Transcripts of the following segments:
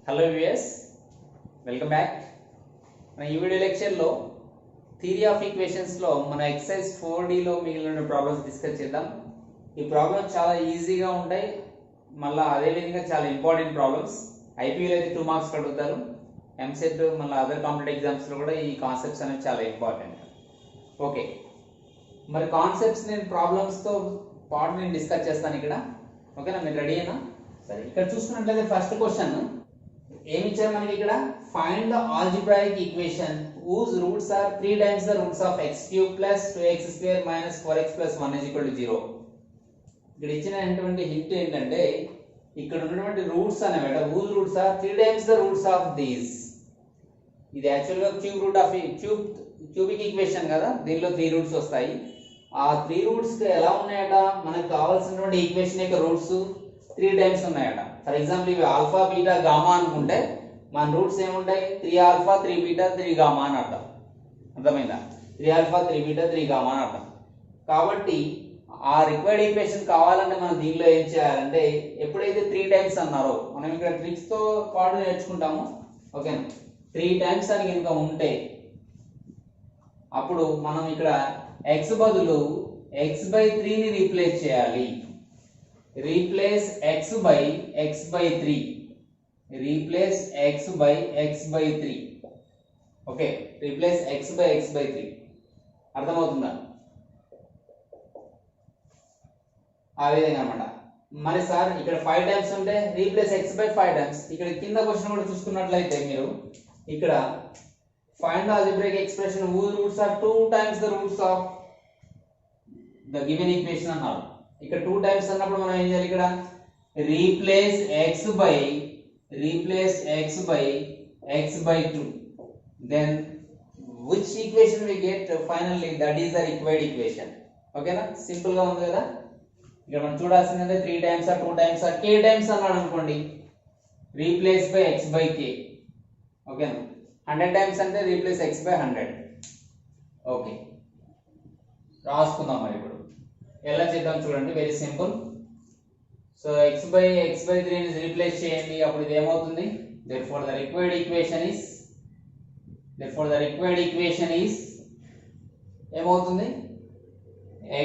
Hello viewers, welcome back. మన ఈ video లెక్చర్లో థియరీ ఆఫ్ ఈక్వేషన్స్లో మన ఎక్సర్సైజ్ 4Dలో మిగిలిన ప్రాబ్లమ్స్ డిస్కస్ చేద్దాం. ఈ ప్రాబ్లమ్స్ చాలా ఈజీగా ఉంటాయి, మళ్ళీ అదేవిధంగా చాలా ఇంపార్టెంట్ ప్రాబ్లమ్స్. ఐపీఎల్ అయితే 2 మార్క్స్ అడుగుతారు, ఎంసెట్ మళ్ళీ అదర్ కాంపిటేటివ్ ఎగ్జామ్స్లో కూడా ఈ కాన్సెప్ట్స్ అనేవి చాలా ఇంపార్టెంట్. ఓకే, మరి కాన్సెప్ట్స్ నేను ప్రాబ్లమ్స్తో పాటు నేను డిస్కస్ చేస్తాను ఇక్కడ. ఓకేనా, మీరు రెడీ అయినా? సరే, ఇక్కడ చూసుకున్నట్లయితే ఫస్ట్ క్వశ్చన్ ఏమి ఇచ్చారు మనకి ఇక్కడ, find the algebraic equation whose roots are 3 times the roots of x cube plus 2x square minus 4x plus 1 is equal to 0. ఇక్కడ ఇచ్చినటువంటి హింట్ ఏంటంటే ఇక్కడ ఉన్నటువంటి రూట్స్ అనేవి whose roots are 3 times the roots of these. ఇది యాక్చువల్గా cube root of cubic equation కదా, దీనిలో 3 రూట్స్ వస్తాయి. ఆ 3 రూట్స్ ఎలా ఉన్నాయట, మనకు కావాల్సినటువంటి ఈక్వేషన్ యొక్క రూట్స్ 3 టైమ్స్ ఉన్నాయట. ఫర్ ఎగ్జాంపుల్ ఇవి ఆల్ఫా బీటా గామా అనుకుంటే మన రూట్స్ ఏముంటాయి, 3 ఆల్ఫా 3 బీటా 3 గామా అని అర్థం. అర్థమైందా? 3 ఆల్ఫా 3 బీటా 3 గామా అని అర్థం. కాబట్టి ఆ రిక్వైర్డ్ ఈక్వేషన్ కావాలంటే మనం దీనిలో ఏం చేయాలంటే, ఎప్పుడైతే 3 టైమ్స్ అన్నారో మనం ఇక్కడ ట్రిక్స్తో పాటు నేర్చుకుంటాము. ఓకేనా, 3 టైమ్స్ అని కనుక ఉంటే అప్పుడు మనం ఇక్కడ x బదులు x/3ని రీప్లేస్ చేయాలి. Replace x/3, replace x/3. Okay, replace x/3. అర్థమవుతుందా? ఆ విధంగా అన్నమాట. మరి సార్ ఇక్కడ 5 టైమ్స్ ఉంటే రీప్లేస్ x/5 టైమ్స్. ఇక్కడ కింద క్వశ్చన్ కూడా చూసుకున్నట్లయితే మీరు ఇక్కడ find the algebraic expression whose roots are 2 times the roots of the given equation అన్నారు. ఇక్కడ 2 టైమ్స్ అన్నప్పుడు మనం ఏం చేయాలి, ఇక్కడ replace x/2, then which equation we get finally, that is the required equation. ఓకేనా, సింపుల్ గా ఉంది కదా. ఇక్కడ మనం చూడాల్సిందంటే 3 టైమ్స్ 2 టైమ్స్ k టైమ్స్ అన్నాడు అనుకోండి, రీప్లేస్ బై x/k. ఓకేనా, 100 టైమ్స్ అంటే రీప్లేస్ x/100. ఓకే, రాసుకుందాం. మరి ఇప్పుడు ఎలా చేద్దాం చూడండి, వెరీ సింపుల్. సో x/3 ని రీప్లేస్ చేయండి, అప్పుడు ఇది ఏమవుతుంది, therefore the required equation is ఏమవుతుంది,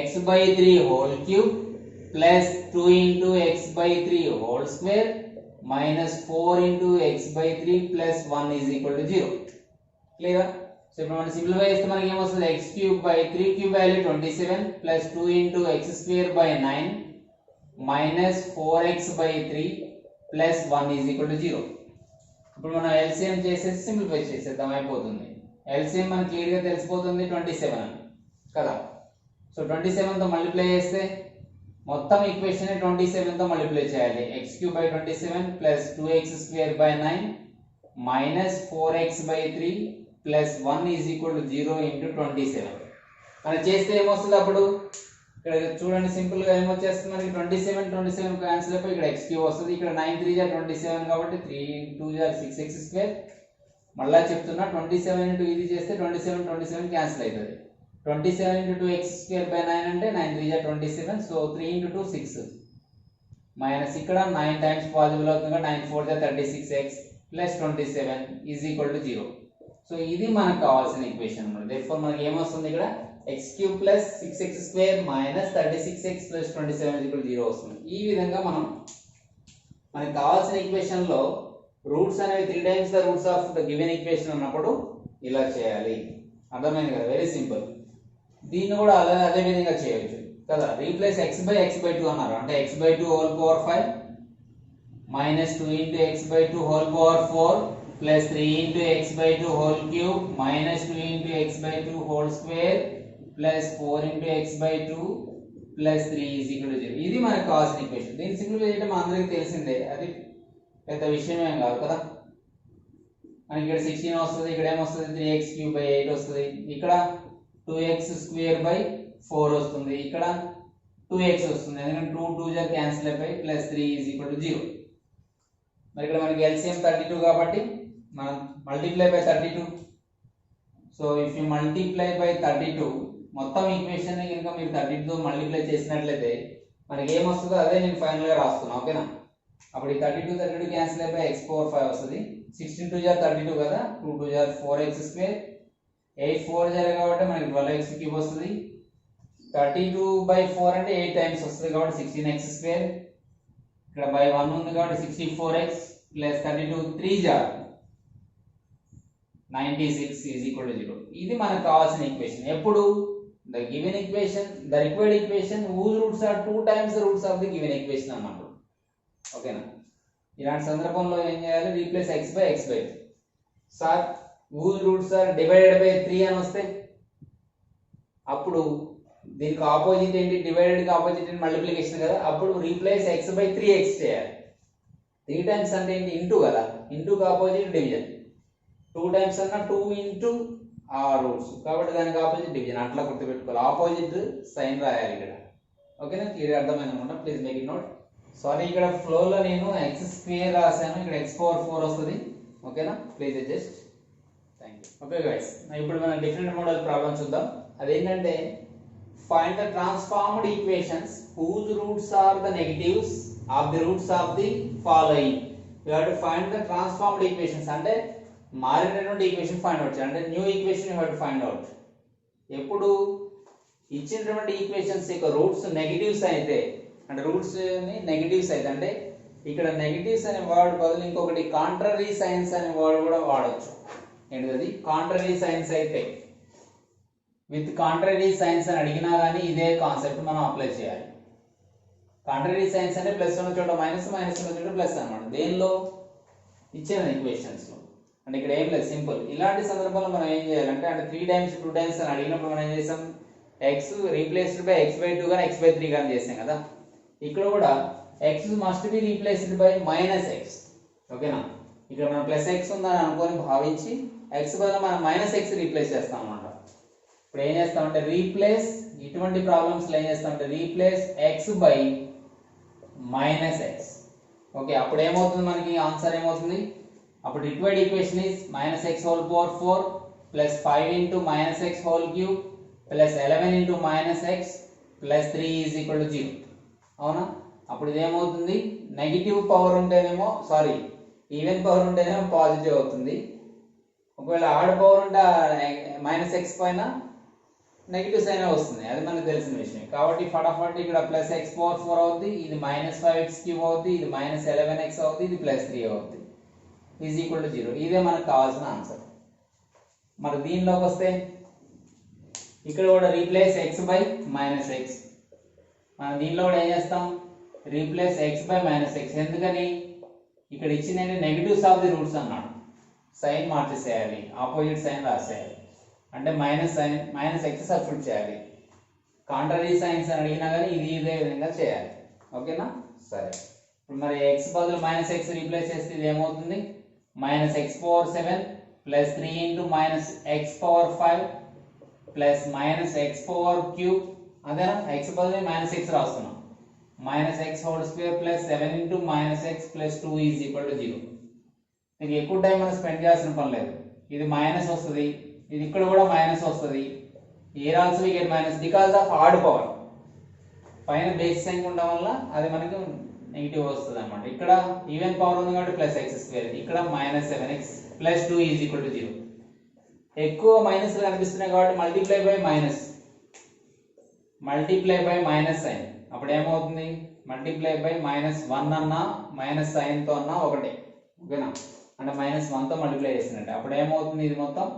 x/3 whole cube plus 2 into x/3 whole square minus 4 into x/3 plus 1 is equal to 0. Clear? So ఇప్పుడు మనం సింప్లిఫై చేస్తే మనకి ఏమొస్తుంది, x3/3 cube value 27 plus 2 into x2/9 minus 4x/3 plus 1 is equal to 0. ఇప్పుడు మనం LCM చేసేసి simplify చేసేద్దాం, అయిపోతుంది. ఎల్సిఎం మనకి క్లియర్గా తెలిసిపోతుంది 27 కదా. సో 27తో మల్టిప్లై చేస్తే మొత్తం ఈక్వేషన్ 27తో మల్టిప్లై చేయాలి. x3/27 plus 2x2/9 minus 4x/3 plus 1 is equal to 0 into 27. మనం చేస్తే ఏమొస్తుంది అప్పుడు, ఇక్కడ చూడండి సింపుల్ గా ఏమొచ్చేస్తుంది మనకి, 27 క్యాన్సిల్ అయిపోయి ఇక్కడ x3 వస్తుంది. ఇక్కడ 9 3 జా 27 కాబట్టి 3 2 జా 6x2. మళ్ళా చెప్తున్నా, 27 ఇంటూ ఇది చేస్తే 27 క్యాన్సిల్ అవుతుంది. 27 ఇంటూ 2x2/9 అంటే 9 3 జా 27. సో 3 ఇంటూ 2 6 మైనస్ ఇక్కడ 9 టైమ్స్ పాసిబుల్ అవుతుంది, 9 4 జా 36x plus 27 is equal to 0. So ఇది మనకు కావాల్సిన ఈక్వేషన్ అన్నమాట. దేర్ఫోర్ మనకి ఏమొస్తుంది, ఇక్కడ x3 plus 6x2 minus 36x plus 27 0 వస్తుంది. ఈ విధంగా మనకి కావాల్సిన ఈక్వేషన్ లో రూట్స్ అనేవి 3 times the roots of the given equation ఉన్నప్పుడు ఇలా చేయాలి. అర్థమైంది కదా, వెరీ సింపుల్. దీన్ని కూడా అదే విధంగా చేయొచ్చు కదా. రీప్లేస్ x/2 అన్నారు అంటే x/2 whole power 5 minus 2 into x/2 whole power 4 plus 3 into x/2 whole cube minus 2 into x/2 whole square plus 4 into x/2 plus 3 is equal to 0. ఇది మనకు కావాల్సిన ఈక్వేషన్. దీన్ని సింప్లిఫై చేయడం అందరికీ తెలిసిందే, అది పెద్ద విషయం ఏం కాదు కదా. మనకి ఇక్కడ 16 వస్తుంది, ఇక్కడ ఏమొస్తుంది 3x3/8 వస్తుంది, ఇక్కడ 2x2/4 వస్తుంది, ఇక్కడ 2x వస్తుంది. ఎందుకంటే 2 2 జా క్యాన్సిల్ అయిపోయి ప్లస్ 3 ఈజ్ ఈక్వల్ టు 0. మరి ఇక్కడ మనకి ఎల్సిఎం 32 కాబట్టి మనం multiply by 32. So if you multiply by 32 మొత్తం ఈక్వేషన్ ని కనుక మీరు 32తో మల్టిప్లై చేసినట్లయితే మనకి ఏమొస్తుందో అదే నేను ఫైనల్ గా రాస్తున్నా. ఓకేనా, అప్పుడు ఈ 32 క్యాన్సిల్ అయిపోయి x పవర్ 5 వస్తుంది. 16 2 జార్ 32 కదా, 2 2 జార్ 4x స్క్వేర్, 8 4 జార్ కాబట్టి మనకి 12x క్యూబ్ వస్తుంది. 32/4 అంటే 8 టైమ్స్ వస్తుంది కాబట్టి 16x స్క్వేర్. ఇక్కడ బై 1 ఉంది కాబట్టి 64x ప్లస్ 32 3 జార్ 96 is equal to 0. ఇది మనకు కావాల్సిన ఈక్వేషన్. ఎప్పుడు the given equation, the required equation whose roots are 2 times the roots of the given equation అన్నప్పుడు. ఓకేనా? ఇలాంటి సందర్భంలో ఏం చేయాలి? Replace x by x by 2. Sir whose roots are divided by 3 అని వస్తే అప్పుడు దీనికి ఆపోజిట్ ఏంటి? డివైడెడ్ కి ఆపోజిట్ ఏంటి? మల్టిప్లికేషన్ కదా. అప్పుడు రీప్లేస్ x by 3x చేయాలి. 3 టైమ్స్ అంటే ఏంటి? ఇంటూ కదా. ఇంటూకి ఆపోజిట్ డివిజన్. 2 టైమ్స్ అన్న 2 ఇంటూ ఆ రూట్స్ కాబట్టి దానికి ఆపోజిట్ డివిజన్. అట్లా గుర్తుపెట్టుకోవాలి. ఆపోజిట్ సైన్ రాయాలి ఇక్కడ. ఓకేనా? క్లియర్ అర్థమైంది అనుకుంటా. Please make it note. Sorry, ఇక్కడ ఫ్లో లో నేను x స్క్వేర్ రాశాను, ఇక్కడ x పవర్ 4 వస్తుంది. ఓకేనా? Please adjust. Thank you. Okay guys, ఇప్పుడు మనం డిఫరెంట్ మోడల్ ప్రాబ్లం చూద్దాం. అదేంటంటే find the transformed equations whose roots are the negatives of the roots of the following. You have to find the transformed equations. అంటే మారినటువంటి equation find out చేయాలి. అంటే new equation you have to find out. ఎప్పుడు ఇచ్చినటువంటి equations యొక్క roots negatives అయితే, అంటే roots ని నెగటివ్స్ అయితే, అంటే ఇక్కడ నెగటివ్స్ అనే వర్డ్ బదులు ఇంకొకటి కాంట్రరీ సైన్స్ అనే వర్డ్ కూడా వాడచ్చు. ఏంటిది? కాంట్రరీ సైన్స్ అయితే విత్ కాంట్రరీ సైన్స్ అని అడిగినా కానీ ఇదే కాన్సెప్ట్ మనం అప్లై చేయాలి. కాంట్రరీ సైన్స్ అంటే ప్లస్ ఉన్న చోట మైనస్, మైనస్ ఉన్న చోట ప్లస్ అన్నమాట. దేనిలో? ఇచ్చిన ఈక్వేషన్స్ లో. అంటే ఇక్కడ ఏం లేదు, సింపుల్. ఇలాంటి సందర్భంలో మనం ఏం చేయాలంటే, అంటే 3 టైమ్స్ 2 టైమ్స్ అని అడిగినప్పుడు మనం ఏం చేసాం? x replaced by x by 2 కానీ x by 3 కానీ చేసాం కదా. ఇక్కడ కూడా x must be replaced by minus x. ఓకేనా? ఇక్కడ మనం ప్లస్ x ఉందని అనుకొని భావించి x బదులు మనం మైనస్ x రీప్లేస్ చేస్తాం అన్నమాట. ఇప్పుడు ఏం చేస్తామంటే రీప్లేస్, ఇటువంటి ప్రాబ్లమ్స్ లో ఏం చేస్తామంటే replace x by minus x. Okay, అప్పుడు ఏమవుతుంది? మనకి ఆన్సర్ ఏమవుతుంది? అప్పుడు required equation is minus x whole power 4 plus 5 into minus x whole cube plus 11 into minus x plus 3 is equal to 0. అవునా? అప్పుడు ఇదేమవుతుంది? నెగిటివ్ పవర్ ఉంటేనేమో, సారీ ఈవెన్ పవర్ ఉంటేనేమో positive అవుతుంది. ఒకవేళ ఆడ్ పవర్ ఉంటే మైనస్ x పైన negative sign వస్తుంది. అది మనకు తెలిసిన విషయం. కాబట్టి ఫటాఫట్ ఇక్కడ ప్లస్ x పవర్ 4 అవుతుంది, ఇది మైనస్ 5x క్యూబ్ అవుతుంది, ఇది మైనస్ 11x అవుతుంది, ఇది ప్లస్ 3 అవుతుంది. Is equal to 0. ఇదే మనకు కావాల్సిన ఆన్సర్. మరి దీనిలోకి వస్తే ఇక్కడ కూడా replace x by minus x. మనం దీనిలో కూడా ఏం చేస్తాం? Replace x by minus x. ఎందుకని? ఇక్కడ ఇచ్చిందంటే నెగిటివ్స్ ఆఫ్ ది రూట్స్ అన్నాడు. సైన్ మార్చేసేయాలి, ఆపోజిట్ సైన్ రాసేయాలి. అంటే minus sign minus x substitute చేయాలి. కాంట్రరీ సైన్స్ అని అడిగినా కానీ ఇది ఇదే విధంగా చేయాలి. ఓకేనా? సరే, ఇప్పుడు మరి x బదులు మైనస్ x రీప్లేస్ చేస్తే ఇది ఏమవుతుంది? Minus x power 7 plus 3 into minus x power 5 plus minus x power cube. అదేనా? x బదులు మైనస్ x రాస్తున్నాం. Minus x whole square plus 7 into minus x plus 2 is equal to 0. మీకు ఎక్కువ time మనం spend చేయాల్సిన పని లేదు. ఇది మైనస్ వస్తుంది, ఇది ఇక్కడ కూడా మైనస్ వస్తుంది. here also we get minus because of odd power. పైన బేస్ సైన్ ఉండడం వల్ల అది మనకి నెగిటివ్ వస్తుంది అన్నమాట. ఇక్కడ ఈవెన్ పవర్ ఉంది కాబట్టి ప్లస్ x స్క్వేర్, ఇక్కడ minus 7x plus 2 is equal to 0. ఎక్కువ మైనస్ కనిపిస్తున్నాయి కాబట్టి మల్టిప్లై బై మైనస్ సైన్. అప్పుడు ఏమవుతుంది? మల్టిప్లై బై మైనస్ 1 అన్నా మైనస్ సైన్ తో అన్నా ఒకటే. ఓకేనా? అంటే మైనస్ 1 తో మల్టిప్లై చేసినట్టే. అప్పుడు ఏమవుతుంది? ఇది మొత్తం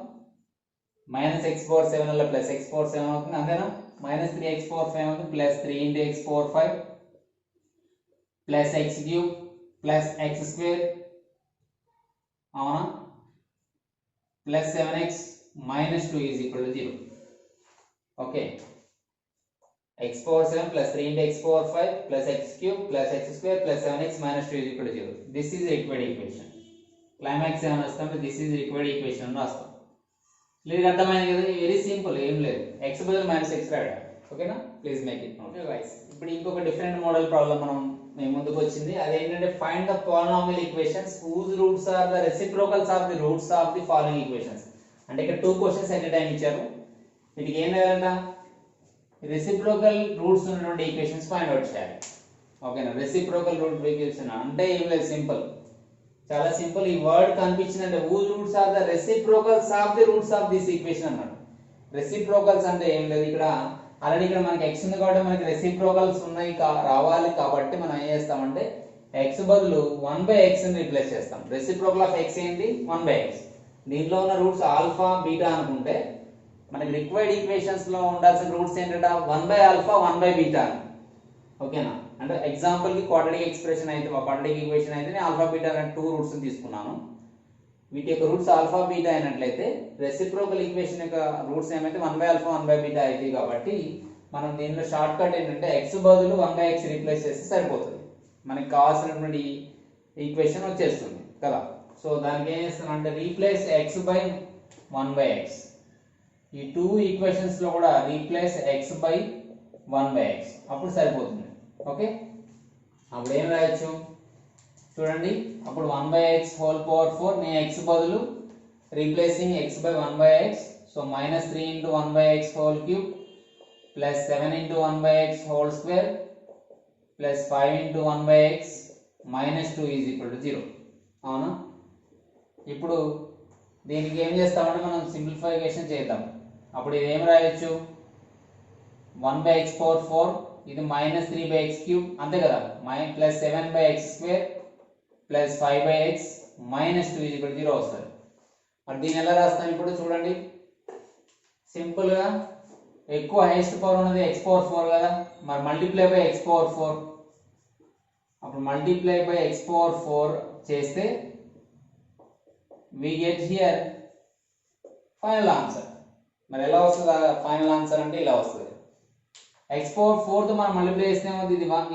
మైనస్ x పవర్ 7 వల్ల ప్లస్ x పవర్ 7 అవుతుంది. అంతేనా? మైనస్ 3x పవర్ 5 అవుతుంది plus 3 into x power 5 plus x cube plus x square. అవునా? Plus 7x minus 2 is equal to 0. Okay, x power 7 plus 3 into x power 5 plus x cube plus x square plus 7x minus 2 is equal to 0. This is required equation. Climax ఏమైనా వస్తామంటే this is required equation అని రాస్తాం. Clear అర్థమైంది కదా? Very simple, ఏం లేదు. x బదులు minus x రాయడం. ఓకేనా? Please make it note. Guys, ఇప్పుడు ఇంకొక డిఫరెంట్ మోడల్ ప్రాబ్లం మనం ముందుకు వచ్చింది. అదేంటంటే find the polynomial equations whose roots are the reciprocals of the roots of the following equations. అంటే ఇక్కడ 2 క్వశ్చన్స్ ఎట్ ఎ టైం ఇచ్చారు. వీటికి ఏం లేదంట? రెసిప్రోకల్ రూట్స్ ఉన్నటువంటి ఈక్వేషన్స్ ఫైండ్ అవుట్ చేయాలి. ఓకేనా. రెసిప్రోకల్ రూట్ ఈక్వేషన్ అంటే ఏం లేదు, సింపుల్, చాలా సింపుల్. ఈ వర్డ్ కనిపించిందంటే whose roots are the reciprocals of the roots of this equation అన్నాడు. రెసిప్రోకల్స్ అంటే ఏం లేదు, ఇక్కడ ఆల్రెడీ ఇక్కడ మనకి x ఉంది కాబట్టి మనకి రెసిప్రోకల్స్ ఉన్నాయి రావాలి కాబట్టి మనం ఏం చేస్తామంటే x బదులు 1/x ని రీప్లేస్ చేస్తాం. రెసిప్రోకల్ ఆఫ్ x ఏంటి? 1/x. దీంట్లో ఉన్న రూట్స్ ఆల్ఫా బీటా అనుకుంటే మనకి రిక్వైర్డ్ ఈక్వేషన్స్ లో ఉండాల్సిన రూట్స్ ఏంటంటే 1/α 1/β. ఓకేనా. అంటే ఎగ్జాంపుల్ కి క్వాడ్రాటిక్ ఎక్స్ప్రెషన్ అయితే క్వాడ్రాటిక్ ఈక్వేషన్ అయితే నేను ఆల్ఫా బీటా అనే 2 రూట్స్ తీసుకున్నాను. వీటి యొక్క రూట్స్ ఆల్ఫా బీటా అయినట్లయితే రెసిప్రోకల్ ఈక్వేషన్ యొక్క రూట్స్ ఏమైతే 1/α 1/β అవుతాయి కాబట్టి మనం దీనిలో షార్ట్ కట్ ఏంటంటే x బదులు 1/x రీప్లేస్ చేస్తే సరిపోతుంది, మనకి కావాల్సినటువంటి ఈక్వేషన్ వచ్చేస్తుంది కదా. సో దానికి ఏం చేస్తాను అంటే రీప్లేస్ x బై 1/x. ఈ 2 ఈక్వేషన్స్ లో కూడా రీప్లేస్ x బై 1/x అప్పుడు సరిపోతుంది. ఓకే, అప్పుడు ఏం రాయొచ్చు చూడండి. అప్పుడు 1/x హోల్ పవర్ 4 నేను x బదులు replacing x by 1/x. So -3 into 1/x whole cube plus 7 into 1/x whole square plus 5 into 1/x -2 is equal to 0. అవునా. ఇప్పుడు దీనికి ఏం చేస్తామంటే మనం సింప్లిఫికేషన్ చేద్దాం. అప్పుడు ఇది ఏం రాయొచ్చు 1/x పవర్ 4 ఇది -3/x క్యూబ్ అంతే కదా, plus 7/x square plus 5/x -2 is equal to 0 వస్తుంది. మరి దీన్ని ఎలా రాస్తాం ఇప్పుడు చూడండి. సింపుల్ గా ఎక్కువ హైయెస్ట్ పవర్ ఉన్నది x పవర్ 4 కదా, మరి మల్టిప్లై బై x పవర్ 4. అప్పుడు మల్టిప్లై బై x పవర్ 4 చేస్తే we get here final answer. మరి ఎలా వస్తుంది ఫైనల్ ఆన్సర్ అంటే ఇలా వస్తుంది. x పవర్ 4 తో మనం మల్టిప్లై చేస్తే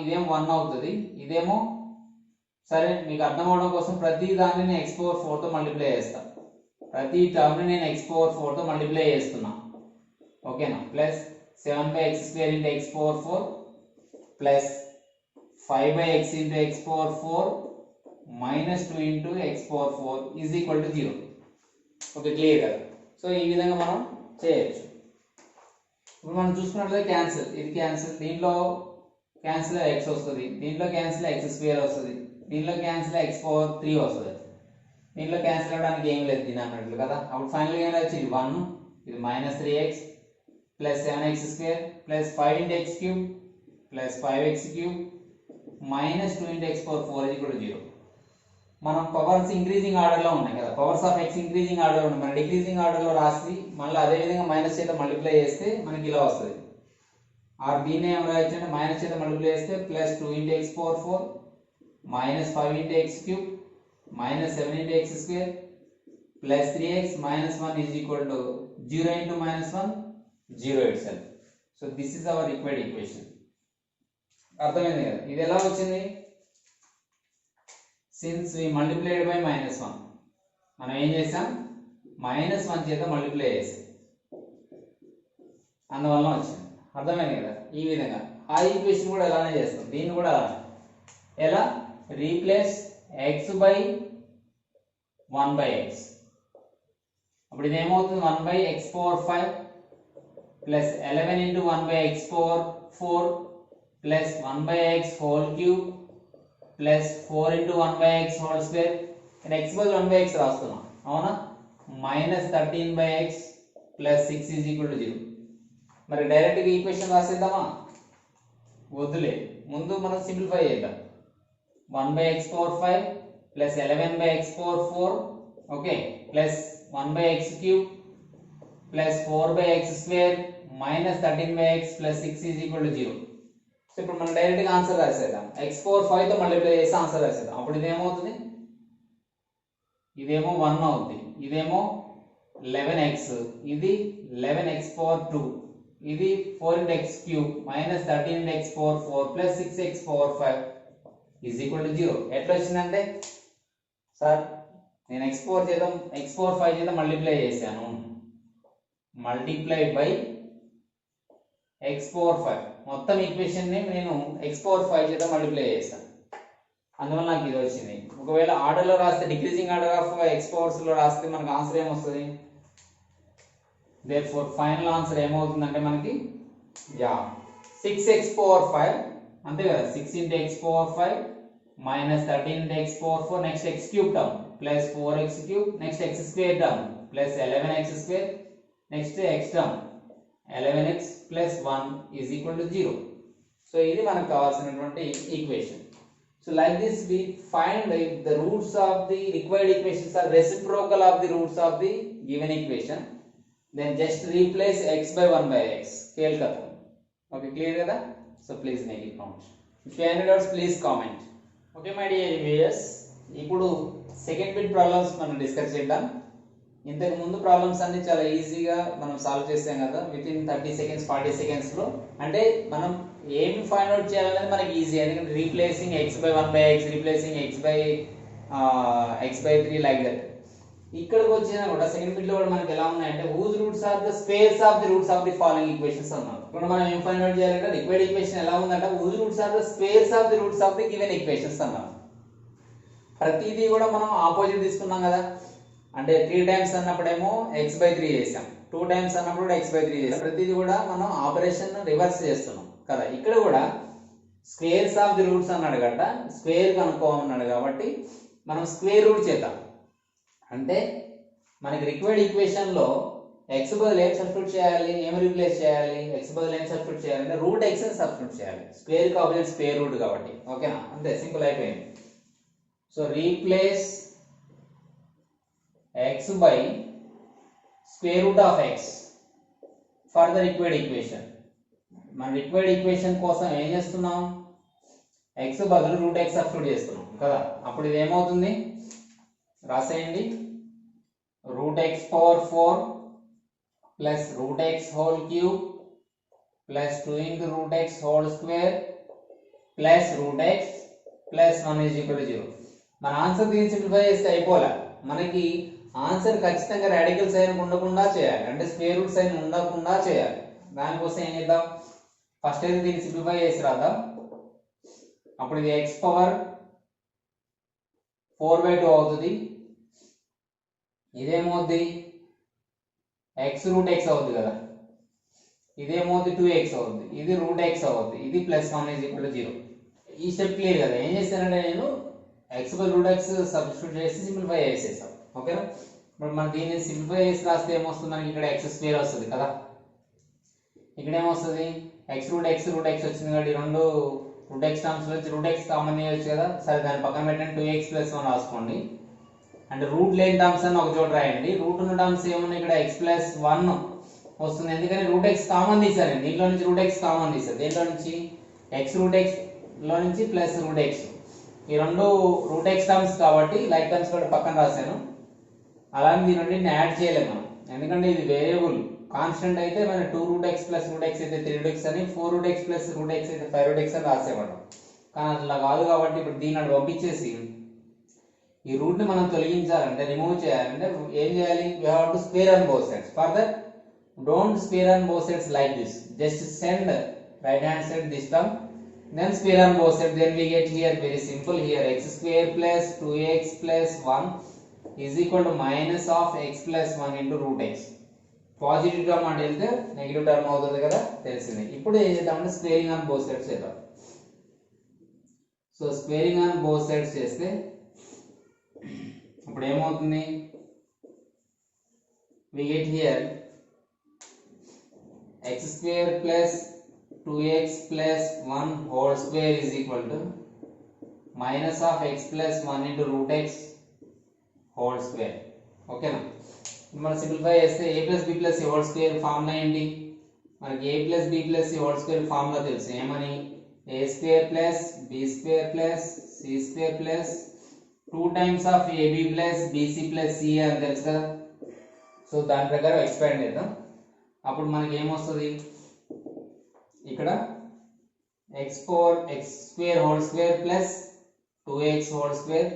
ఇదేమో 1 అవుతుంది, ఇదేమో సరే మీకు అర్థం అవడం కోసం ప్రతి దాన్ని నేను x పవర్ 4 తో మల్టిప్లై చేస్తాను. ప్రతి టర్మ్ ని నేను x పవర్ 4 తో మల్టిప్లై చేస్తున్నా. ఓకేనా. Plus 7/x square into x power 4 plus 5/x into x power 4 -2 into x power 4 is equal to 0. Okay, clear కదా. సో ఈ విధంగా మనం చేయొచ్చు. ఇప్పుడు మనం చూసుకున్నట్లయితే క్యాన్సిల్, ఇది క్యాన్సిల్, దీంట్లో క్యాన్సిల్ x వస్తుంది, దీంట్లో క్యాన్సిల్ x స్క్వేర్ వస్తుంది, దీంట్లో క్యాన్సిల్ x పవర్ 3 వస్తుంది, దీంట్లో క్యాన్సిల్ అవ్వడానికి ఏం లేదు దీని అన్నట్లు కదా. అప్పుడు ఫైనల్గా ఏం రావచ్చు, ఇది 1, ఇది -3x plus 7x square plus 5 into x cube plus 5x cube -2 into x power 4 is equal to 0. మనం పవర్స్ ఇంక్రీజింగ్ ఆర్డర్ లో ఉన్నాయి కదా, powers of x increasing order లో ఉన్నాయి, మన డిక్రీజింగ్ ఆర్డర్ లో రాసి మళ్ళీ అదే విధంగా మైనస్ చేత మల్టిప్లై చేస్తే మనకి ఇలా వస్తుంది. ఆర్ దీన్ని ఏం రాయొచ్చు అంటే మైనస్ చేత మల్టిప్లై చేస్తే plus 2 into x power 4 -5 into x cube -7 into x square plus 3x -1 is equal to 0 into -1 0 itself. So this is our required equation. అర్థమైంది కదా. ఇది ఎలా వచ్చింది? సిన్స్ we multiplied by -1, మనం ఏం చేసాం -1 చేత మల్టిప్లై చేసాం, అందువల్ల వచ్చింది. అర్థమైంది కదా. ఈ విధంగా ఆ ఈక్వేషన్ కూడా ఎలానే చేస్తాం, దీన్ని కూడా ఎలా రీప్లేస్ x బై 1/x. అప్పుడు ఇది ఏమవుతుంది 1/x power 5 plus 11 into 1/x power 4 plus 1/x whole cube plus 4 into 1/x whole square. నేను x బదులు 1/x రాస్తున్నా, అవునా. -13/x plus 6 is equal to 0. మరి డైరెక్ట్ గా ఈక్వేషన్ రాసేద్దామా? వద్దులే, ముందు మనం సింప్లిఫై చేద్దాం. 1/x power 5 plus 11/x power 4 okay plus 1/x cube plus 4/x square -13/x plus 6 is equal to 0. So ఇప్పుడు మనం డైరెక్ట్ గా ఆన్సర్ రాసేద్దాం. x పవర్ 5 తో మల్టిప్లై చేసి ఆన్సర్ రాసేద్దాం. అప్పుడు ఇదేమవుతుంది, ఇదేమో 1 అవుతుంది, ఇదేమో 11x, ఇది 11x పవర్ 2, ఇది 4 into x cube -13 into x power 4 plus 6x power 5 is equal to 0. ఎట్లా వచ్చిందంటే సార్ నేను x పవర్ 5 చేత మల్టిప్లై చేశాను, మల్టిప్లై బై x పవర్ 5 మొత్తం ఈక్వేషన్ ని నేను x పవర్ 5 చేత మల్టిప్లై చేశాను, అందువల్ల నాకు ఇది వచ్చింది. ఒకవేళ ఆర్డర్ లో రాస్తే decreasing order of x powers లో రాస్తే మనకు ఆన్సర్ ఏమొస్తుంది? దేర్ఫోర్ ఫైనల్ ఆన్సర్ ఏమవుతుందంటే మనకి 6x పవర్ 5 అంతే కదా 6 into x power 5 minus 13 into x power 4 next x cube term plus 4x cube next x square term plus 11x square next x term 11x plus 1 is equal to 0. So ఇది మనకు కావాల్సినటువంటి equation. So like this we find if the roots of the required equations are reciprocal of the roots of the given equation, then just replace x by 1 by x. Kelkatham. Okay, clear kada? So please make it count. If you have any doubts, please comment. Okay my dear viewers, ఇప్పుడు second bit problems మనం discuss చేద్దాం. ఇంతకు ముందు problems అన్ని చాలా ఈజీగా మనం solve చేసాం కదా, విత్ ఇన్ 30 seconds 40 seconds లో. అంటే మనం ఏమి ఫైండ్ అవుట్ చేయాలనేది మనకి ఈజీ, ఎందుకంటే replacing X by 1 by x, replacing X by 3 like that. ఇక్కడికి వచ్చినా కూడా సెకండ్ బిట్ లో కూడా మనకి ఎలా ఉన్నాయంటే whose roots are the squares of the roots of the following equations అన్నారు. ఇప్పుడు మనం ఏం ఫైండ్ అవుట్ చేయాలంటే రిక్వైర్డ్ ఈక్వేషన్ ఎలా ఉందంటే whose roots are the squares of the roots of the given equations అన్నారు. ప్రతిదీ కూడా మనం ఆపోజిట్ తీసుకున్నాం కదా, అంటే 3 times అన్నప్పుడేమో x by 3 చేసాం, 2 times అన్నప్పుడు కూడా x by 3 చేసాం. ప్రతిదీ కూడా మనం ఆపరేషన్ రివర్స్ చేస్తున్నాం కదా. ఇక్కడ కూడా స్క్వేర్స్ ఆఫ్ ది రూట్స్ అన్నాడు కదా, స్క్వేర్ కనుక్కోమన్నాడు కాబట్టి మనం స్క్వేర్ రూట్ చేద్దాం. అంటే మనకి రిక్వైర్డ్ ఈక్వేషన్ లో x బదులు ఏం సబ్స్టిట్యూట్ చేయాలి, ఏం రీప్లేస్ చేయాలి, x బదులు ఏం సబ్స్టిట్యూట్ చేయాలంటే రూట్ x ని సబ్స్టిట్యూట్ చేయాలి. స్క్వేర్ కి ఆపోజిట్ స్క్వేర్ రూట్ కాబట్టి, ఓకేనా, అంతే సింపుల్ అయిపోయింది. So replace x by square root of x for the required equation. మన రిక్వైర్డ్ ఈక్వేషన్ కోసం ఏం చేస్తున్నాం, x బదులు రూట్ x సబ్స్టిట్యూట్ చేస్తున్నాం కదా. అప్పుడు ఇది ఏమవుతుంది రాసేయండి, root x power 4 plus root x whole cube plus 2 into root x whole square plus root x plus 1 is equal to 0. మన ఆన్సర్ దీన్ని సింప్లిఫై చేస్తే అయిపోలే, మనకి ఆన్సర్ ఖచ్చితంగా రాడికల్ సైన్ ఉండకుండా చేయాలి, అంటే స్క్వేర్ రూట్ సైన్ ఉండకుండా చేయాలి. దానికోసం ఏం చేద్దాం, ఫస్ట్ అయితే దీన్ని సింప్లిఫై చేసి రాద్దాం. అప్పుడు ఇది x పవర్ 4/2 అవుతుంది, ఇదేమవుద్ది x రూట్ x అవుద్ది కదా, ఇదేమవుద్ది 2x అవుద్ది, ఇది రూట్ x అవుద్ది, ఇది ప్లస్ 1 is equal to 0. ఈ స్టెప్ క్లియర్ కదా. ఏం చేస్తానంటే నేను x by root x substitute చేసి సింప్లిఫై చేసేసాం, ఓకేనా. ఇప్పుడు మనం దీన్ని సింప్లిఫై చేసి రాస్తే ఏమొస్తుంది, మనకి ఇక్కడ x స్క్వేర్ వస్తుంది కదా, ఇక్కడ ఏమొస్తుంది x రూట్ x వచ్చింది కాబట్టి రెండు రూట్ x టర్మ్స్ వచ్చి రూట్ x కామన్ చేయొచ్చు కదా. సరే దాని పక్కన పెట్టండి, 2x ప్లస్ 1 రాసుకోండి. అంటే రూట్ లేని టర్మ్స్ అని ఒక చోట రాయండి, రూట్ ఉన్న టర్మ్స్ ఏమున్నాయి ఇక్కడ x ప్లస్ 1 వస్తుంది, ఎందుకని రూట్ x కామన్ తీసాను, దీంట్లో నుంచి రూట్ x కామన్ తీసాను, దీంట్లో నుంచి x రూట్ x లో నుంచి ప్లస్ రూట్ x, ఈ రెండు రూట్ x టర్మ్స్ కాబట్టి లైక్ టర్మ్స్ కూడా పక్కన రాశాను. అలానే దీని నుండి యాడ్ చేయలేము మనం, ఎందుకంటే ఇది వేరియబుల్. కాన్స్టెంట్ అయితే మన 2 root x plus root x అయితే 3 రూట్ x అని, 4 root x plus root x అయితే 5 రూట్ x అని రాసేవాళ్ళం. కానీ అట్లా కాదు కాబట్టి ఇప్పుడు దీన్ని అటు పంపించేసి ఈ రూట్ ని మనం తొలగించాలంటే, రిమూవ్ చేయాలంటే ఏం చేయాలి, we have to square on both sides. For that, don't square on both sides like this, just send right hand side this term, then square on both sides, then we get here very simple, here x square plus 2x plus 1 is equal to minus of x plus 1 into root x. Positive term అంటే వెళ్తే negative term అవుతుంది కదా, తెలిసింది. ఇప్పుడు ఏం చేద్దామంటే squaring on both sides చేద్దాం. So squaring on both sides చేస్తే ఇప్పుడు ఏమవుతుంది, we get here x square plus 2x plus 1 whole square is equal to minus of x plus 1 into root x whole square, ఓకేనా. మనం simplify చేస్తే a plus b plus c whole square formula ఏంటి, మనకి a plus b plus c whole square formula తెలుసు, ఏమని a square plus b square plus c square plus 2 times of ab plus bc plus c అని తెలుసు కదా. So దాని ప్రకారం expand చేద్దాం. అప్పుడు మనకి ఏమొస్తుంది, ఇక్కడ x power x square whole square plus 2x whole square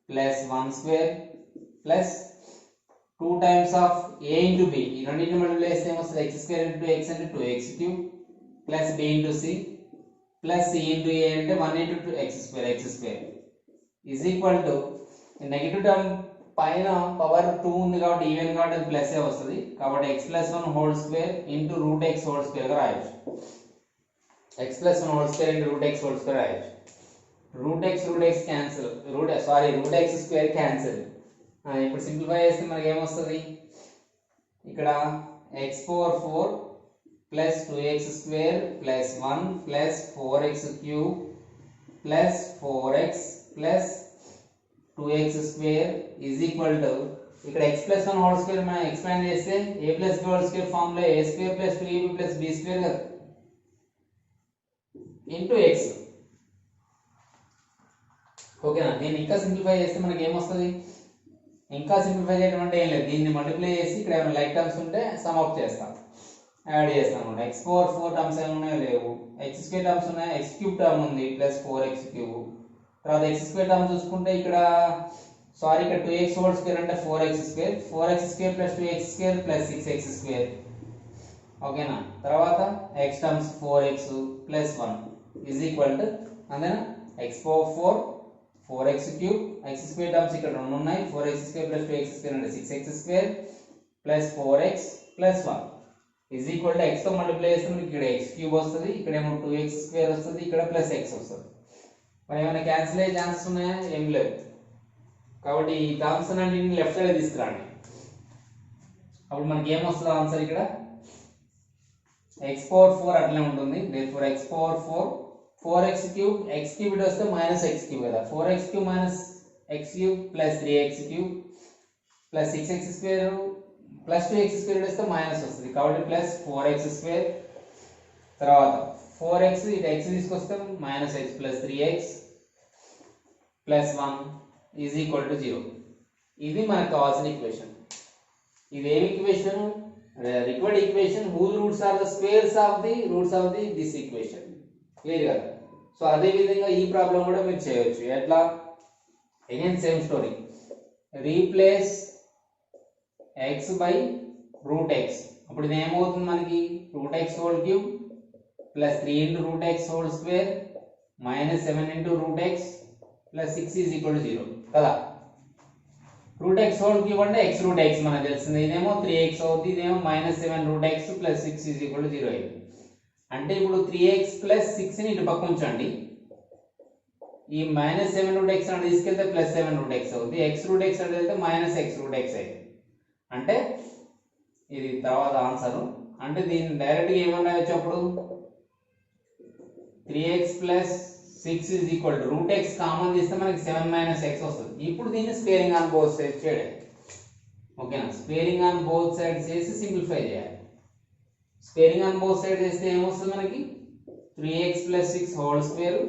plus 1 square plus 2 times of a into b, ఈ రెండింటిని మల్టిప్లై చేస్తే ఏమొస్తుంది, x స్క్వేర్ into x అంటే 2x cube plus b into c plus c into a అంటే 1 into 2 x square is equal to negative term పైన power 2 ఉంది కాబట్టి even కాబట్టి అది ప్లస్ ఏ వస్తుంది, కాబట్టి x plus 1 whole square into root x whole square గా రాయొచ్చు. x plus 1 whole square into root x whole square రాయొచ్చు. root x cancel, root x square cancel. ఇప్పుడు సింప్లిఫై చేస్తే మనకి ఏమొస్తుంది, ఇక్కడ x power 4 plus 2x square plus 1 plus 4x cube plus 4x plus 2x square is equal to, ఇక్కడ x plus 1 whole square మనం expand చేస్తే a plus b whole square form లో a square plus 3b plus b square కదా into x. ఓకేనా, నేను ఇంకా simplify చేస్తే మనకి ఏమొస్తుంది, ఇంకా సింప్లిఫై చేయడం అంటే ఏం లేదు, దీన్ని మల్టిప్లై చేసి ఇక్కడ ఏమైనా లైక్ టర్మ్స్ ఉంటే సమ్ అప్ చేస్తాం, యాడ్ చేస్తాం అనమాట. x పవర్ 4 టర్మ్స్ ఏమైనా ఉన్నాయో లేవు, x స్క్వేర్ టర్మ్స్ ఉన్నాయి, x క్యూబ్ టర్మ్ ఉంది ప్లస్ 4x క్యూబ్. తర్వాత x స్క్వేర్ టర్మ్ చూసుకుంటే ఇక్కడ ఇక్కడ 2x హోల్ స్క్వేర్ అంటే 4x square, 4x square plus 2x square plus 6x square. ఓకేనా, తర్వాత x terms 4x plus 1 is equal to అంతేనా, x power 4 4x cube, x square terms ఇక్కడ రెండు ఉన్నాయి, 4x square plus 2x square అంటే 6x square plus 4x plus 1 is equal to x తో multiply చేస్తే మనకి ఇక్కడ x క్యూబ్ వస్తుంది, ఇక్కడ ఏమో 2x స్క్వేర్ వస్తుంది, ఇక్కడ ప్లస్ x వస్తుంది. మరి ఏమైనా క్యాన్సిల్ అయ్యే ఛాన్సెస్ ఉన్నాయా, ఏం లేదు. కాబట్టి ఈ టర్మ్స్ అన్నింటిని లెఫ్ట్ సైడ్ తీసుకురండి, అప్పుడు మనకి ఏమొస్తుంది ఆన్సర్, ఇక్కడ x పవర్ 4 అట్లనే ఉంటుంది, therefore x power 4 4x cube, x cube ఇటు వస్తే మైనస్ x క్యూబ్ కదా, 4x cube minus x cube plus 3x cube plus 6x square plus 2x square వస్తే మైనస్ వస్తుంది, కాబట్టి ప్లస్ 4x స్క్వేర్. తర్వాత 4x ఇటు x తీసుకొస్తే minus x plus 3x plus 1 is equal to 0. ఇది మనకు కావాల్సిన ఈక్వేషన్. ఇది ఏం equation, required equation whose roots are the squares of the roots of the this equation. Clear కదా. సో అదే విధంగా ఈ ప్రాబ్లం కూడా మీరు చేయొచ్చు. ఎట్లా, again same story, replace x by root x. అప్పుడు ఇది ఏమవుతుంది మనకి, root x whole cube plus 3 into root x whole square minus 7 into root x plus 6 is equal to 0 కదా. రూట్ x హోల్ క్యూబ్ అంటే x రూట్ x మనకు తెలిసింది, ఇదేమో 3x అవుతుంది, ఇదేమో minus 7 root x plus 6 is equal to 0 అయింది. అంటే ఇప్పుడు 3x ప్లస్ 6 ని ఇటు పక్క ఉంచండి, ఈ మైనస్ 7 రూట్ x అంటే తీసుకెళ్తే ప్లస్ 7 రూట్ x అవుతుంది, x రూట్ x అంటే వెళ్తే మైనస్ x రూట్ x అయింది. అంటే ఇది తర్వాత ఆన్సర్. అంటే దీన్ని డైరెక్ట్ గా ఏమన్నా వచ్చేప్పుడు 3x plus 6 is equal to root x common తీస్తే మనకి 7 మైనస్ x వస్తుంది. ఇప్పుడు దీన్ని స్క్వేరింగ్ ఆన్ బోత్ సైడ్స్ చేయాలి. ఓకేనా, స్క్వేరింగ్ ఆన్ బోత్ సైడ్స్ చేసి సింప్లిఫై చేయాలి. స్క్వేరింగ్ ఆన్ బోత్ సైడ్ చేస్తే ఏమొస్తుంది మనకి, 3x ప్లస్ 6 హోల్ స్క్వేర్,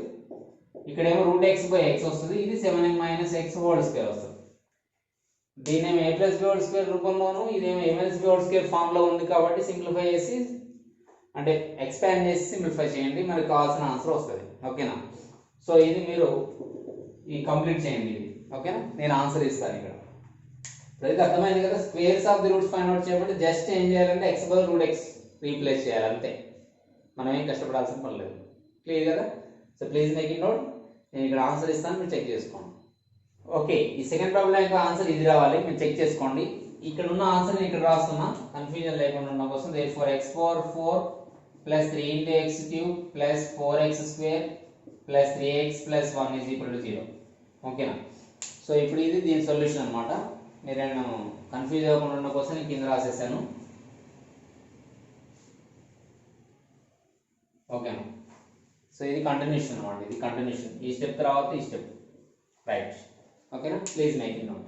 ఇక్కడేమో రూట్ x బై x వస్తుంది, ఇది 7 మైనస్ x హోల్ స్క్వేర్ వస్తుంది. దీనేమో a plus b whole square రూపంలోను, ఇదేమో a minus b whole square form లో ఉంది, కాబట్టి సింప్లిఫై చేసి అంటే ఎక్స్పాండ్ చేసి సింప్లిఫై చేయండి, మనకు కావాల్సిన ఆన్సర్ వస్తుంది. ఓకేనా, సో ఇది మీరు ఈ కంప్లీట్ చేయండి ఇది. ఓకేనా, నేను ఆన్సర్ ఇస్తాను ఇక్కడ. ప్రతి అర్థమైంది కదా. Squares of the roots find out చేయమంటే జస్ట్ ఏం చేయాలంటే x by root x replace చేయాలి అంతే, మనం ఏం కష్టపడాల్సిన పని లేదు. క్లియర్ కదా. So please make it note, నేను ఇక్కడ ఆన్సర్ ఇస్తాను, మీరు చెక్ చేసుకోండి. ఓకే, ఈ సెకండ్ ప్రాబ్లం యొక్క ఆన్సర్ ఇది రావాలి, మీరు చెక్ చేసుకోండి. ఇక్కడ ఉన్న ఆన్సర్ నేను ఇక్కడ రాస్తున్నా, కన్ఫ్యూజన్ లేకుండా ఉండడం కోసం. therefore x power 4 plus 3 into x cube plus 4x square plus 3x plus 1 is equal to 0. ఓకేనా, సో ఇప్పుడు ఇది దీని సొల్యూషన్ అనమాట. మీరు నేను కన్ఫ్యూజ్ అవ్వకుండా ఉండడం కోసం నేను కింద రాసేసాను. ఓకేనా, సో ఇది కంటిన్యూషన్ అనమాట, ఇది కంటిన్యూషన్, ఈ స్టెప్ తర్వాత ఈ స్టెప్, రైట్. ఓకేనా, ప్లీజ్ మేక్ ఇట్ నోట్.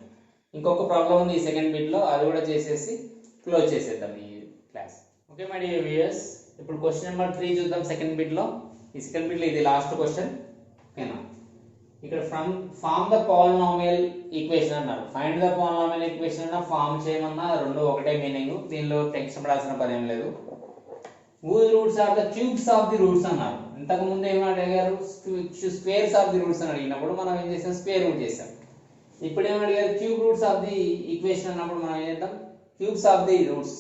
ఇంకొక ప్రాబ్లం ఉంది ఈ సెకండ్ బిట్ లో, అది కూడా చేసేసి క్లోజ్ చేసేద్దాం ఈ class. Okay my dear viewers, ఇప్పుడు క్వశ్చన్ నెంబర్ 3 చూద్దాం సెకండ్ బిట్ లో. ఈ సెకండ్ బిట్ లో ఇది లాస్ట్ క్వశ్చన్. ఓకేనా, ఇక్కడ ఫార్మ్ ద పాలినామియల్ ఈక్వేషన్ అన్నారు. ఫైండ్ ద పాలినామియల్ ఈక్వేషన్ అన్న ఫార్మ్ చేయమన్నా రెండు ఒకటే మీనింగ్, దీనిలో టెన్షన్ పడాల్సిన పని ఏం లేదు. whose roots are the cubes of the roots అన్నారు. ఇంతకు ముందు ఏమని అడిగారు, స్క్వేర్స్ ఆఫ్ ది రూట్స్ అని అడిగినప్పుడు మనం ఏం చేసాం, స్క్వేర్ రూట్ చేసాం. ఇప్పుడు ఏమని అడిగారు, cube roots of the equation అన్నప్పుడు మనం ఏం చేద్దాం, cubes of the roots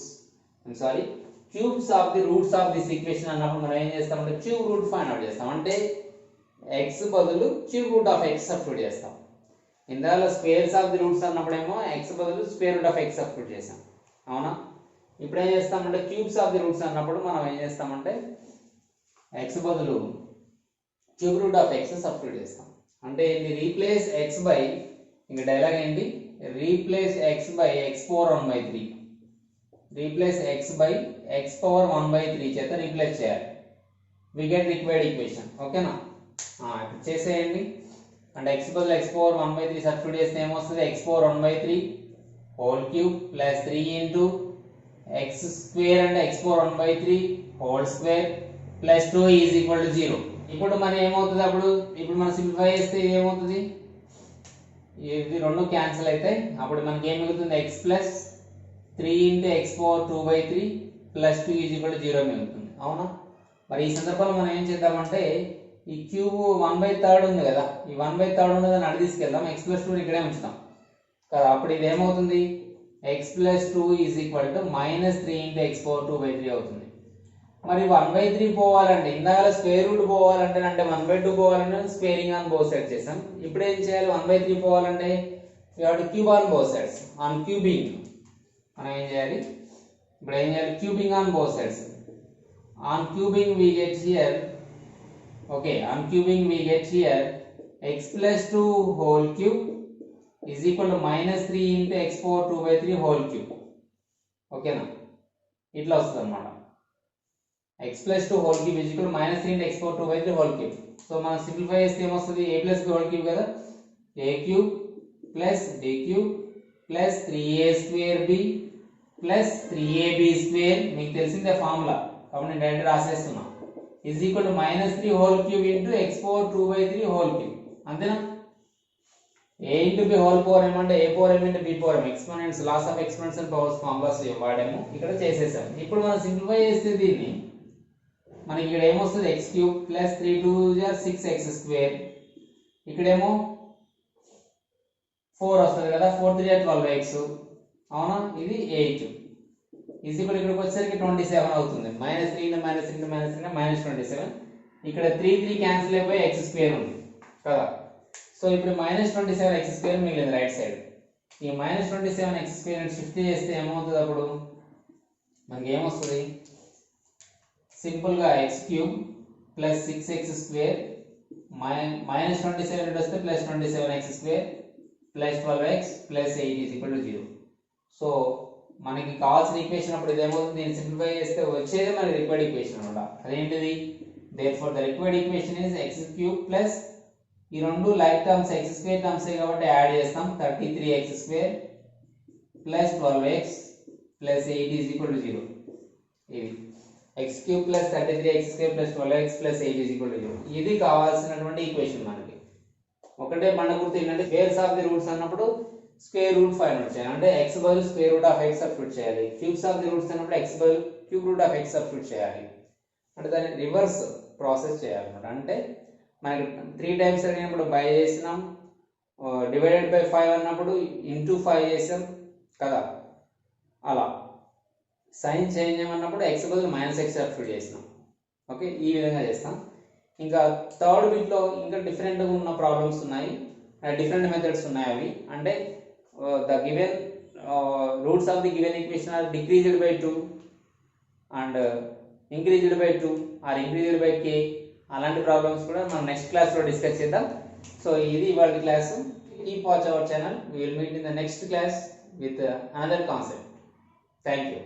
cubes of the roots of this equation అన్నప్పుడు మనం ఏం చేస్తామంటే క్యూబ్ రూట్ ఫైండ్ అవుట్ చేస్తాం. అంటే x బదులు cube root of x substitute చేస్తాం. ఇందులో స్క్వేర్స్ ఆఫ్ ది రూట్స్ అన్నప్పుడేమో x బదులు square root of x substitute చేసాం, అవునా. ఇప్పుడు ఏం చేస్తామంటే క్యూబ్స్ ఆఫ్ ది రూట్స్ అన్నప్పుడు మనం ఏం చేస్తామంటే x బదులు cube root of x substitute చేస్తాం. అంటే ఇది రీప్లేస్ x బై, ఇంకా డైలాగ్ ఏంటి, replace x by x power 1/3, replace x by x power 1/3 చేత రీప్లేస్ చేయాలి. We get required equation. ఓకేనా, ఇప్పుడు చేసేయండి. అంటే x బదులు x పవర్ 1/3 సబ్స్టిట్యూట్ చేస్తే ఏమొస్తుంది, x power 1/3 whole cube plus 3 into x square అంటే x power 1/3 whole square plus 2 is equal to 0. ఇప్పుడు మన ఏమవుతుంది, ఇప్పుడు మనం సింప్లిఫై చేస్తే ఇది ఏమవుతుంది, ఇది రెండు క్యాన్సిల్ అవుతాయి. అప్పుడు మనకి ఏం మిగులుతుంది, x plus 3 into x power 2/3 plus 2 is equal to 0 మిగులుతుంది. అవునా, మరి ఈ సందర్భంలో మనం ఏం చేద్దామంటే ఈ క్యూబ్ 1/3 ఉంది కదా, ఈ 1/3 ఉన్నది అని అడిగి తీసుకెళ్దాం, x ప్లస్ 2 ఇక్కడే ఉంచుతాం కదా. అప్పుడు ఇది ఏమవుతుంది, x plus 2 is equal to -3 into x power 2/3 అవుతుంది. మరి 1/3 పోవాలంటే ఇందాక స్క్వేర్ రూట్ పోవాలంటే, అంటే 1/2 పోవాలంటే స్క్వేరింగ్ ఆన్ బోత్ సైడ్స్ చేసాం. ఇప్పుడు ఏం చేయాలి, 1/3 పోవాలంటే you have to cube on both sides. On cubing మనం ఏం చేయాలి, ఇప్పుడు ఏం చేయాలి, cubing on both sides. On cubing we get here, okay, on cubing we get here x plus 2 whole cube is equal to -3 into x power 2/3 whole cube. ఓకేనా, ఇట్లా వస్తుంది అన్నమాట. x plus 2 whole cube is equal to -3 into x power 2/3 whole cube. So మనం simplify చేస్తే ఏమొస్తుంది, a plus b whole cube కదా, a cube plus b cube plus 3a square b plus 3ab square, మీకు తెలిసిందే formula కాబట్టి నేను direct రాసేస్తున్నా, is equal to -3 whole cube into x power 2/3 whole cube. అంతేనా, a into b whole power ఏమంటే a power m into b power m, exponents laws of exponents and powers formulas వాడాము, ఇక్కడ చేసేసాం. ఇప్పుడు మనం simplify చేస్తే దీన్ని మనకి ఇక్కడ ఏమొస్తుంది, x cube plus 3 2 6x square, ఇక్కడేమో 4 వస్తుంది కదా, 4 3 12x, అవునా, ఇది 8 ఈజ్ ఈక్వల్, ఇక్కడికి వచ్చేసరికి 27 అవుతుంది. -3 ఇంటూ -3 ఇంటూ -27, ఇక్కడ 3 3 క్యాన్సిల్ అయిపోయి x స్క్వేర్ ఉంది కదా. సో ఇప్పుడు -27x స్క్వేర్ మిగిలింది రైట్ సైడ్. ఈ -27x స్క్వేర్ షిఫ్ట్ చేస్తే ఏమవుతుంది, అప్పుడు మనకి ఏమొస్తుంది, సింపుల్ గా x cube plus 6x square -27 వస్తే plus 27x square plus 12x plus 8 is equal to 0. So మనకి కావాల్సిన ఈక్వేషన్ అప్పుడు ఇదేమవుతుంది, దీన్ని సింప్లిఫై చేస్తే వచ్చేది మనకి రిక్వైర్డ్ ఈక్వేషన్ అన్నమాట. అదేంటిది, therefore the required equation is x cube plus, ఈ రెండు like terms x square terms కాబట్టి యాడ్ చేస్తాం, 33x square plus 12x plus 8 is equal to 0. ఇది x cube plus 33x square plus 12x plus 8 is equal to 0. ఇది కావాల్సినటువంటి equation మనకి. ఒకటే బండ గుర్తు ఏంటంటే స్క్వేర్స్ ఆఫ్ ది రూట్స్ అన్నప్పుడు స్క్వేర్ రూట్ ఫైండ్ అవుట్ చేయాలి, అంటే x బదులు square root of x substitute చేయాలి. క్యూబ్స్ ఆఫ్ ది రూట్స్ అన్నప్పుడు x బదులు cube root of x substitute చేయాలి, అంటే దాన్ని రివర్స్ ప్రాసెస్ చేయాలన్నమాట. అంటే మనకి 3 టైమ్స్ అడిగినప్పుడు బై చేసినాం, డివైడెడ్ బై 5 అన్నప్పుడు ఇంటూ 5 చేసాం కదా, అలా సైన్ చేంజ్ చేయమన్నప్పుడు x బదులు -x సబ్స్టిట్యూట్ చేసినాం. ఓకే, ఈ విధంగా చేస్తాం. ఇంకా థర్డ్ బిట్లో ఇంకా డిఫరెంట్గా ఉన్న ప్రాబ్లమ్స్ ఉన్నాయి, డిఫరెంట్ మెథడ్స్ ఉన్నాయి. అవి అంటే the given roots of the given equation are decreased by 2 and increased by 2 are increased by k, అలాంటి ప్రాబ్లమ్స్ కూడా మనం నెక్స్ట్ క్లాస్లో డిస్కస్ చేద్దాం. సో ఇది ఇవాళ class. Keep watch our channel. We will meet in the next class with another concept. Thank you.